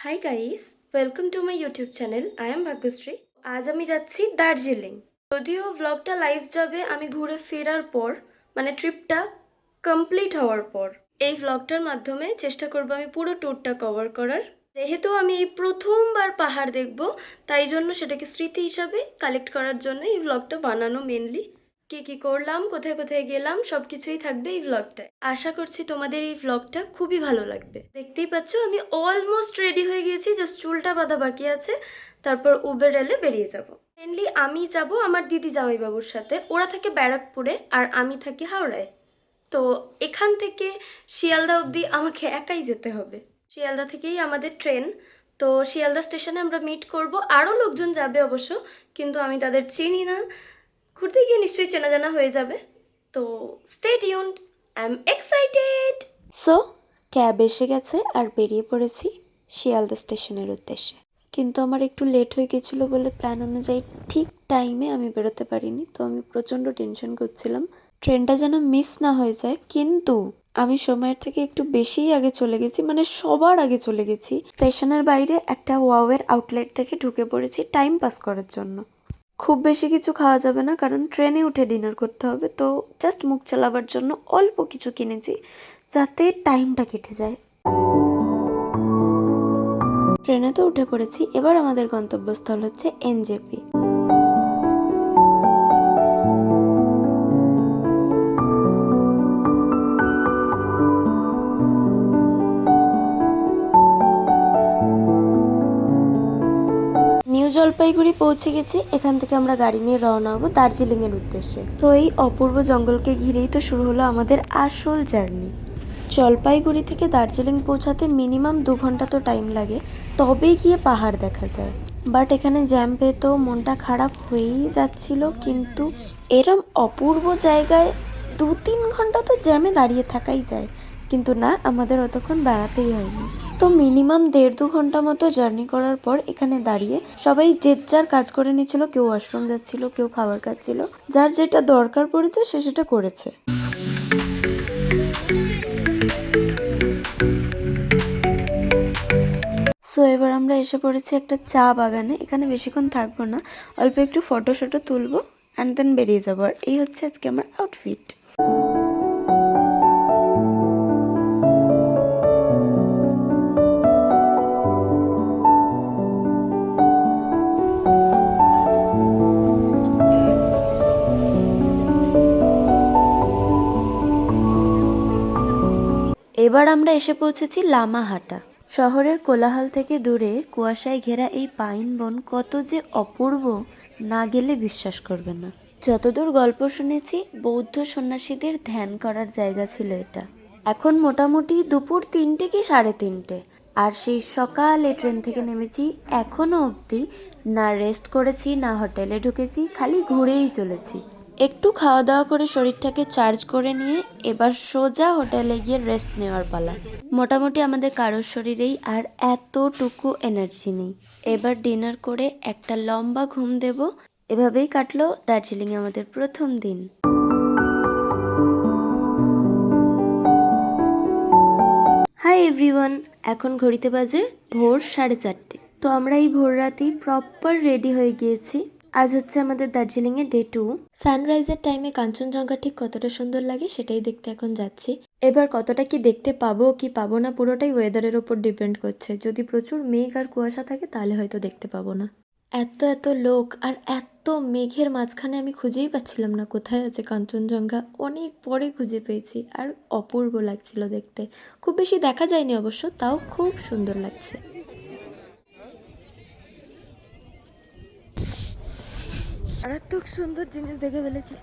Hi guys, welcome to my YouTube channel. I am Bhagyashree. আজ আমি যাচ্ছি দার্জিলিং। যদিও ব্লগটা লাইভ যাবে আমি ঘুরে ফেরার পর, মানে ট্রিপটা কমপ্লিট হওয়ার পর। এই ব্লগটার মাধ্যমে চেষ্টা করব আমি পুরো ট্যুরটা কভার করার। যেহেতু আমি এই প্রথমবার পাহাড় দেখব, তাই জন্য সেটাকে স্মৃতি হিসাবে কালেক্ট করার জন্য এই ব্লগটা বানানো মেনলি। কি কি করলাম, কোথায় কোথায় গেলাম, সবকিছুই থাকবে এই ব্লগটায়। আশা করছি তোমাদের এই ব্লগটা খুবই ভালো লাগবে। দেখতেই পাচ্ছ আমি অলমোস্ট রেডি হয়ে গিয়েছি, জাস্ট চুলটা বাঁধা বাকি আছে, তারপর উবের এলে বেরিয়ে যাব। মেনলি আমি যাব আমার দিদি জামাইবাবুর সাথে। ওরা থাকে ব্যারাকপুরে আর আমি থাকি হাওড়ায়। তো এখান থেকে শিয়ালদা অবধি আমাকে একাই যেতে হবে। শিয়ালদা থেকেই আমাদের ট্রেন। তো শিয়ালদা স্টেশনে আমরা মিট করব। আরও লোকজন যাবে অবশ্য, কিন্তু আমি তাদের চিনি না। ঘুরতে গিয়ে নিশ্চয়ই চেনা জানা হয়ে যাবে। তো stay tuned, I am excited. So cab এসে গেছে আর বেরিয়ে পড়েছি শিয়ালদা স্টেশনের উদ্দেশ্যে। কিন্তু আমার একটু লেট হয়ে গেছিলো বলে প্ল্যান অনুযায়ী ঠিক টাইমে আমি বেরোতে পারিনি। তো আমি প্রচণ্ড টেনশন করছিলাম ট্রেনটা যেন মিস না হয়ে যায়। কিন্তু আমি সময়ের থেকে একটু বেশিই আগে চলে গেছি, মানে সবার আগে চলে গেছি। স্টেশনের বাইরে একটা ওয়াওয়ের আউটলেট থেকে ঢুকে পড়েছি টাইম পাস করার জন্য। খুব বেশি কিছু খাওয়া যাবে না, কারণ ট্রেনে উঠে ডিনার করতে হবে। তো জাস্ট মুখ চালাবার জন্য অল্প কিছু কিনেছি, যাতে টাইমটা কেটে যায়। ট্রেনে তো উঠে পড়েছি। এবার আমাদের গন্তব্যস্থল হচ্ছে এনজেপি। নিউ জলপাইগুড়ি পৌঁছে গেছি। এখান থেকে আমরা গাড়ি নিয়ে রওনা হবো দার্জিলিং এর উদ্দেশ্যে। তো এই অপূর্ব জঙ্গলকে ঘিরেই তো শুরু হলো আমাদের আসল জার্নি। জলপাইগুড়ি থেকে দার্জিলিং পৌঁছাতে মিনিমাম 2 ঘন্টা তো টাইম লাগে, তবেই গিয়ে পাহাড় দেখা যায়। বাট এখানে জ্যাম পেয়ে তো মনটা খারাপ হয়েই যাচ্ছিল। কিন্তু এরম অপূর্ব জায়গায় 2-3 ঘন্টা তো জ্যামে দাঁড়িয়ে থাকাই যায়, কিন্তু না, আমাদের অতক্ষণ দাঁড়াতেই হয়নি। তো মিনিমাম 1.5-2 ঘন্টা মতো জার্নি করার পর এখানে দাঁড়িয়ে সবাই যে যার কাজ করে নিচ্ছিল। কেউ ওয়াশরুম যাচ্ছিল, কেউ খাবার খাচ্ছিল, যার যেটা দরকার পড়েছে সে সেটা করেছে। সো এবার আমরা এসে পড়েছি একটা চা বাগানে। এখানে বেশিক্ষণ থাকবো না, অল্প একটু ফটো শটো তুলবো অ্যান্ড দেন বেরিয়ে যাবো। আর এই হচ্ছে আজকে আমার আউটফিট। এবার আমরা এসে পৌঁছেছি লামাহাটা। শহরের কোলাহল থেকে দূরে কুয়াশায় ঘেরা এই পাইন বন কত যে অপূর্ব, না গেলে বিশ্বাস করবে না। যতদূর গল্প শুনেছি, বৌদ্ধ সন্ন্যাসীদের ধ্যান করার জায়গা ছিল এটা। এখন মোটামুটি দুপুর 3টে কি 3:30, আর সেই সকালে ট্রেন থেকে নেমেছি। এখনো অবধি না রেস্ট করেছি, না হোটেলে ঢুকেছি, খালি ঘুরেই চলেছি। একটু খাওয়া দাওয়া করে শরীরটাকে চার্জ করে নিয়ে এবার সোজা হোটেলে গিয়ে রেস্ট নেওয়ার পালা। মোটামুটি আমাদের কারোর শরীরেই আর এতটুকু এনার্জি নেই। এবার ডিনার করে একটা লম্বা ঘুম দেব। এভাবেই কাটলো দার্জিলিংয়ে আমাদের প্রথম দিন। হাই এভরিওয়ান, এখন ঘড়িতে বাজে ভোর 4:30। তো আমরা এই ভোর রাতেই প্রপার রেডি হয়ে গিয়েছি। আজ হচ্ছে আমাদের দার্জিলিংয়ে ডে 2। সানরাইজের টাইমে কাঞ্চনজঙ্ঘা ঠিক কতটা সুন্দর লাগে সেটাই দেখতে এখন যাচ্ছি। এবার কতটা কি দেখতে পাবো কি পাবো না পুরোটাই ওয়েদারের ওপর ডিপেন্ড করছে। যদি প্রচুর মেঘ আর কুয়াশা থাকে তাহলে হয়তো দেখতে পাবো না। এত এত লোক আর এত মেঘের মাঝখানে আমি খুঁজেই পাচ্ছিলাম না কোথায় আছে কাঞ্চনজঙ্ঘা। অনেক পরে খুঁজে পেয়েছি আর অপূর্ব লাগছিল দেখতে। খুব বেশি দেখা যায়নি অবশ্য, তাও খুব সুন্দর লাগছে। মারাত্মক সুন্দর জিনিস দেখে ফেলেছি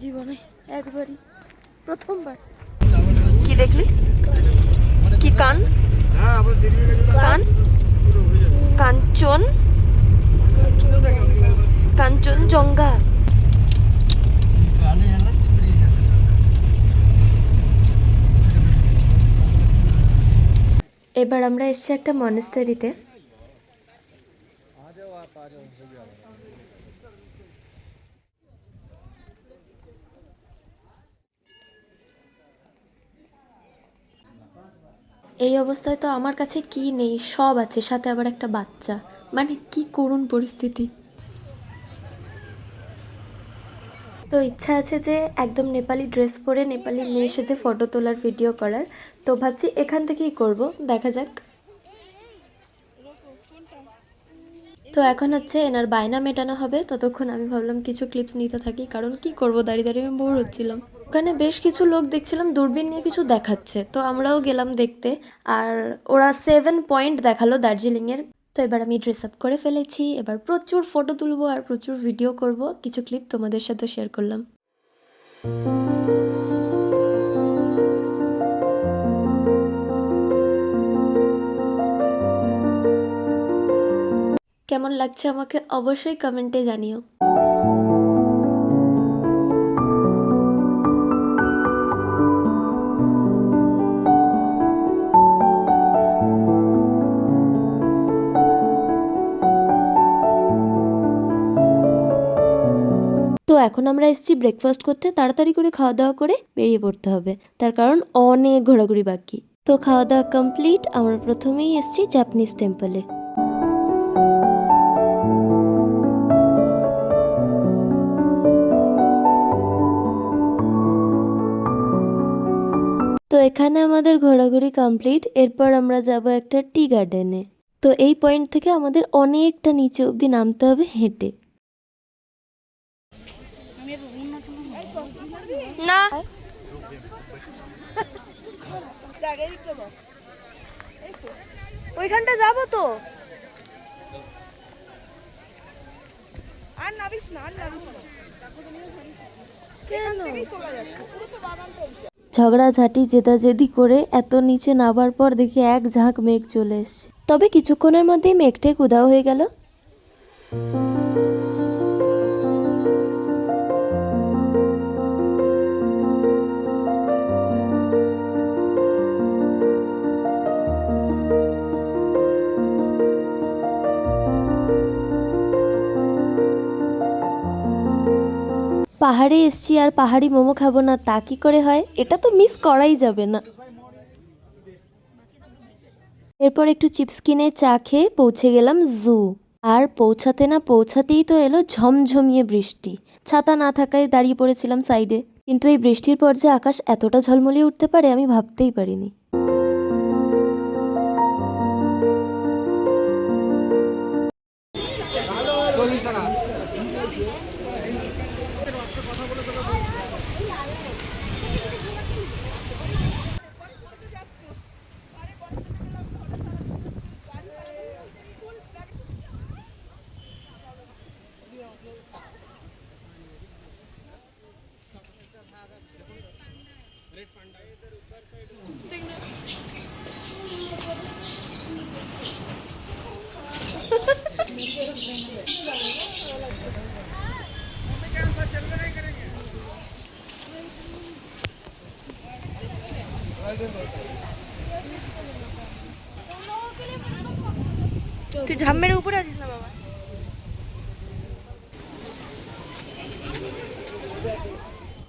জীবনে, একবারই, প্রথমবার। কি দেখলি? কি কান? কান? কাঞ্চন? কাঞ্চনজঙ্ঘা। এবার আমরা এসেছি একটা মনেস্টারিতে। এই অবস্থায় তো আমার কাছে কি নেই, সব আছে, সাথে আবার একটা বাচ্চা। মানে কি করুণ পরিস্থিতি। তো ইচ্ছা আছে যে একদম নেপালি ড্রেস পরে নেপালি মেয়ে সেজে ফটো তোলার, ভিডিও করার। তো ভাবছি এখান থেকেই করব, দেখা যাক। তো এখন হচ্ছে এনার বায়না মেটানো হবে, ততক্ষণ আমি ভাবলাম কিছু ক্লিপস নিতে থাকি, কারণ কি করব, দাঁড়িয়ে দাঁড়িয়ে আমি বোর হচ্ছিলাম। ওখানে বেশ কিছু লোক দেখছিলাম দূরবীন নিয়ে কিছু দেখাচ্ছে, তো আমরাও গেলাম দেখতে। আর ওরা 7 পয়েন্ট দেখালো দার্জিলিংয়ের। তো এবার আমি ড্রেস আপ করে ফেলেছি, এবার প্রচুর ফটো তুলবো আর প্রচুর ভিডিও করব। কিছু ক্লিপ তোমাদের সাথে শেয়ার করলাম। কেমন লাগছে আমাকে অবশ্যই কমেন্টে জানিও। তো এখন আমরা এসেছি ব্রেকফাস্ট করতে, তাড়াতাড়ি করে খাওয়া দাওয়া করে বেরিয়ে পড়তে হবে, তার কারণ অনেক ঘোরাঘুরি বাকি। তো খাওয়া দাওয়া কমপ্লিট, আমরা প্রথমেই এসেছি জাপানিজ টেম্পলে। তো এখানে আমাদের ঘোরাঘুরি কমপ্লিট, এরপর আমরা যাব একটা টি গার্ডেনে। তো এই পয়েন্ট থেকে আমাদের অনেকটা নিচে অবধি নামতে হবে হেঁটে। না ওইখানটা যাবো তো। আর নাবিস না, আর নাবিস না। কেন? ঝগড়াঝাটি জেদাজেদি করে এত নিচে নামার পর দেখি এক ঝাঁক মেঘ চলে এসছে, তবে কিছুক্ষণের মধ্যেই মেঘটেক উধাও হয়ে গেল। পাহাড়ে এসছি আর পাহাড়ি মোমো খাবো না তা কি করে হয়, এটা তো মিস করাই যাবে না। এরপর একটু চিপস কিনে চা খেয়ে পৌঁছে গেলাম জু। আর পৌঁছাতে না পৌঁছাতেই তো এলো ঝমঝমিয়ে বৃষ্টি। ছাতা না থাকায় দাঁড়িয়ে পড়েছিলাম সাইডে, কিন্তু এই বৃষ্টির পর যে আকাশ এতটা ঝলমলিয়ে উঠতে পারে আমি ভাবতেই পারিনি। তুই ঝাম মেরে উপরে আছিস না বাবা।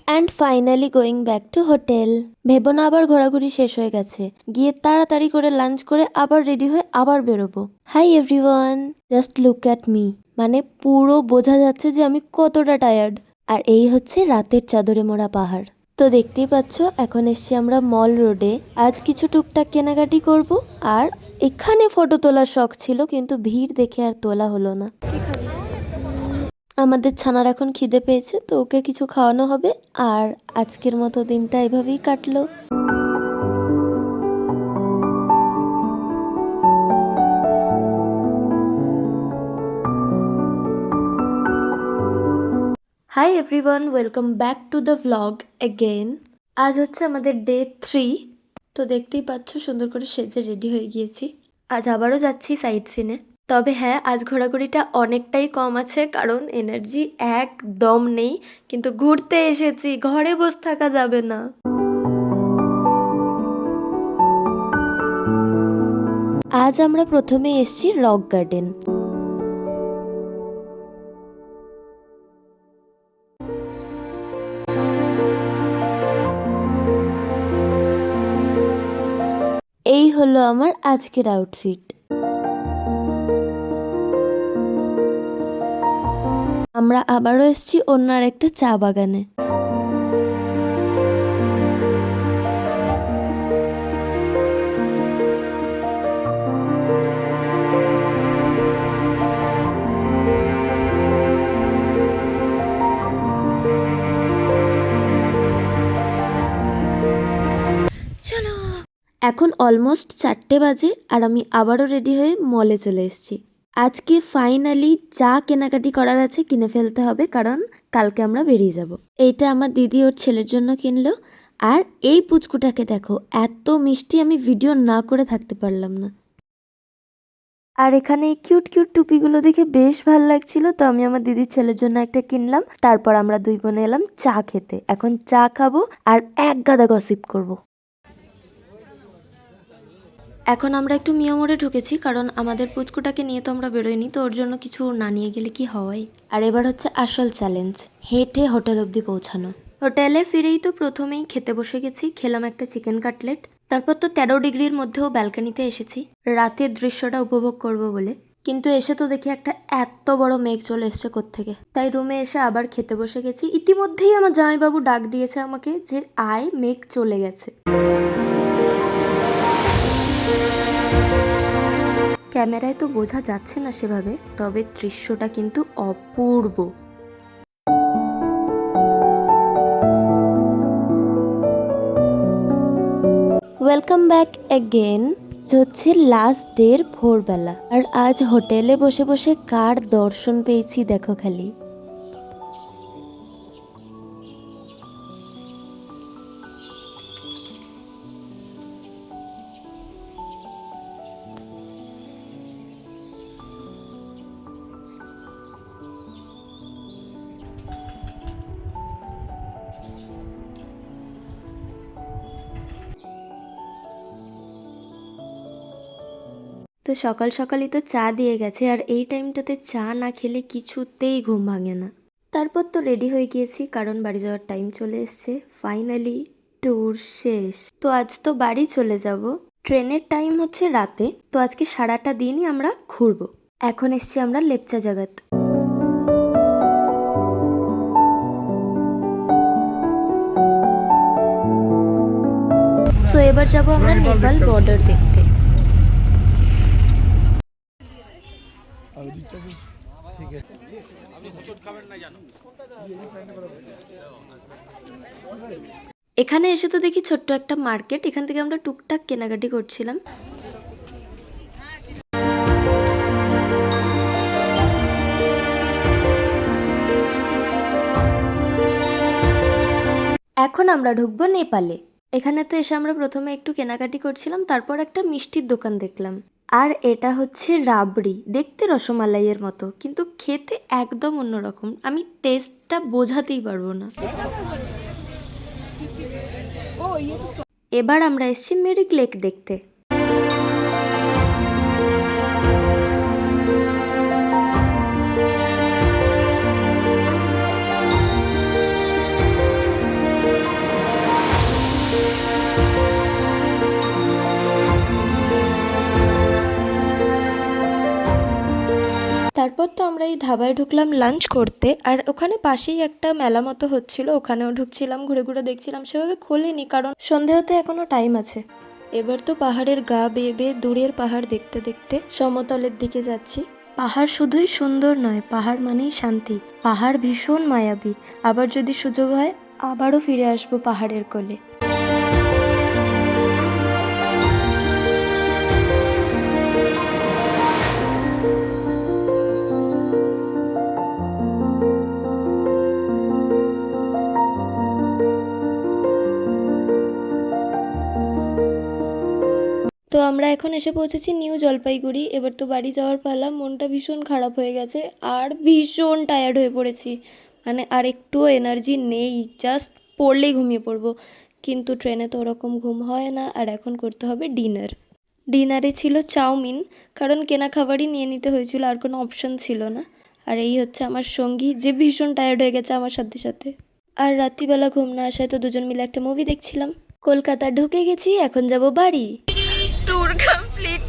And finally going back to hotel. ভেবো না আবার ঘোরাঘুরি শেষ হয়ে গেছে, গিয়ে তাড়াতাড়ি করে লাঞ্চ করে আবার রেডি হয়ে আবার বেরোবো। Hi everyone, just look at me. মানে পুরো বোঝা যাচ্ছে যে আমি কতটা টায়ার্ড। আর এই হচ্ছে রাতের চাদরে মোড়া পাহাড়। তো দেখতেই পাচ্ছ এখন এসছি আমরা মল রোডে। আজ কিছু টুকটাক কেনাকাটি করব। আর এখানে ফটো তোলার শখ ছিল, কিন্তু ভিড় দেখে আর তোলা হলো না। আমাদের ছানার এখন খিদে পেয়েছে, তো ওকে কিছু খাওয়ানো হবে। আর আজকের মতো দিনটা এভাবেই কাটলো। Hi everyone, welcome back to the vlog again. আজ হচ্ছে আমাদের ডে 3। তো দেখতেই পাচ্ছ সুন্দর করে সেজে রেডি হয়ে গিয়েছি। আজ আবারও যাচ্ছি সাইট সিনে। তবে হ্যাঁ, আজ ঘোরাঘুরিটা অনেকটাই কম আছে, কারণ এনার্জি একদম নেই। কিন্তু ঘুরতে এসেছি, ঘরে বসে থাকা যাবে না। আজ আমরা প্রথমে এসেছি রক গার্ডেন। এই হলো আমার আজকের আউটফিট। আমরা আবারও এসেছি অন্য আর একটা চা বাগানে। চলো, এখন অলমোস্ট 4টে বাজে আর আমি আবারও রেডি হয়ে মলে চলে এসেছি। আজকে ফাইনালি যা কেনাকাটি করার আছে কিনে ফেলতে হবে, কারণ কালকে আমরা বেরিয়ে যাব। এইটা আমার দিদি ওর ছেলের জন্য কিনলো। আর এই পুচকুটাকে দেখো, এত মিষ্টি, আমি ভিডিও না করে থাকতে পারলাম না। আর এখানে এই কিউট কিউট টুপিগুলো দেখে বেশ ভালো লাগছিল, তো আমি আমার দিদির ছেলের জন্য একটা কিনলাম। তারপর আমরা দুই বোনে এলাম চা খেতে। এখন চা খাবো আর এক গাদা গসিপ করব। এখন আমরা একটু মিয়ামোড়ে ঢুকেছি, কারণ আমাদের পুচকুটাকে নিয়ে তো আমরা বেরোইনি, তো ওর জন্য কিছু না নিয়ে গেলে কি হয়। আর এবার হচ্ছে আসল চ্যালেঞ্জ, হেঁটে হোটেল অবধি পৌঁছানো। হোটেলে ফিরেই তো প্রথমেই খেতে বসে গেছি, খেলাম একটা চিকেন কাটলেট। তারপর তো 13 ডিগ্রির মধ্যেও ব্যালকানিতে এসেছি রাতের দৃশ্যটা উপভোগ করব বলে। কিন্তু এসে তো দেখি একটা এত বড় মেঘ চলে এসছে কোত্থেকে, তাই রুমে এসে আবার খেতে বসে গেছি। ইতিমধ্যেই আমার জামাইবাবু ডাক দিয়েছে আমাকে যে আয়, মেঘ চলে গেছে। ক্যামেরায় তো বোঝা যাচ্ছে না সেভাবে, তবে দৃশ্যটা কিন্তু অপূর্ব। Welcome back again. হচ্ছে লাস্ট ডের ভোরবেলা, আর আজ হোটেলে বসে বসে কার দর্শন পেয়েছি দেখো খালি। তো সকাল সকালই তো চা দিয়ে গেছে, আর এই টাইমটাতে চা না খেলে কিছুতেই ঘুম ভাঙে না। তারপর তো রেডি হয়ে গিয়েছি, কারণ বাড়ি যাওয়ার টাইম চলে এসছে। ফাইনালি ট্যুর শেষ। তো আজ তো বাড়ি চলে যাব। ট্রেনের টাইম হচ্ছে রাতে, তো আজকে সারাটা দিনই আমরা ঘুরবো। এখন এসছি আমরা লেপচা জগৎ। সো এবার যাব আমরা নেপাল বর্ডার দেখতে। এখানে এসে তো দেখি ছোট্ট একটা মার্কেট, এখান থেকে আমরা টুকটাক কেনাকাটি করছিলাম। এখন আমরা ঢুকবো নেপালে। এখানে তো এসে আমরা প্রথমে একটু কেনাকাটি করছিলাম, তারপর একটা মিষ্টির দোকান দেখলাম। আর এটা হচ্ছে রাবড়ি, দেখতে রসমালাইয়ের মতো, কিন্তু খেতে একদম অন্যরকম। আমি টেস্টটা বোঝাতেই পারবো না। এবার আমরা এসেছি মেরিক লেক দেখতে। তারপর তো আমরা এই ধাবায় ঢুকলাম লাঞ্চ করতে, আর ওখানে পাশেই একটা মেলা মতো হচ্ছিল, ওখানেও ঢুকছিলাম, ঘুরে ঘুরে দেখছিলাম। সেভাবে খোলেনি, কারণ সন্ধে হতে এখনো টাইম আছে। এবার তো পাহাড়ের গা বেয়ে বেয়ে দূরের পাহাড় দেখতে দেখতে সমতলের দিকে যাচ্ছি। পাহাড় শুধুই সুন্দর নয়, পাহাড় মানেই শান্তি। পাহাড় ভীষণ মায়াবী। আবার যদি সুযোগ হয় আবারও ফিরে আসবো পাহাড়ের কোলে। তো আমরা এখন এসে পৌঁছেছি নিউ জলপাইগুড়ি। এবার তো বাড়ি যাওয়ার পালা। মনটা ভীষণ খারাপ হয়ে গেছে আর ভীষণ টায়ার্ড হয়ে পড়েছি, মানে আর একটুও এনার্জি নেই, জাস্ট পড়লেই ঘুমিয়ে পড়বো। কিন্তু ট্রেনে তো ওরকম ঘুম হয় না। আর এখন করতে হবে ডিনার। ডিনারে ছিল চাউমিন, কারণ কেনা খাবারই নিয়ে নিতে হয়েছিল, আর কোনো অপশন ছিল না। আর এই হচ্ছে আমার সঙ্গী, যে ভীষণ টায়ার্ড হয়ে গেছে আমার সাথে সাথে। আর রাত্রিবেলা ঘুম না আসায় তো দুজন মিলে একটা মুভি দেখছিলাম। কলকাতা ঢুকে গেছি, এখন যাব বাড়ি। Tour complete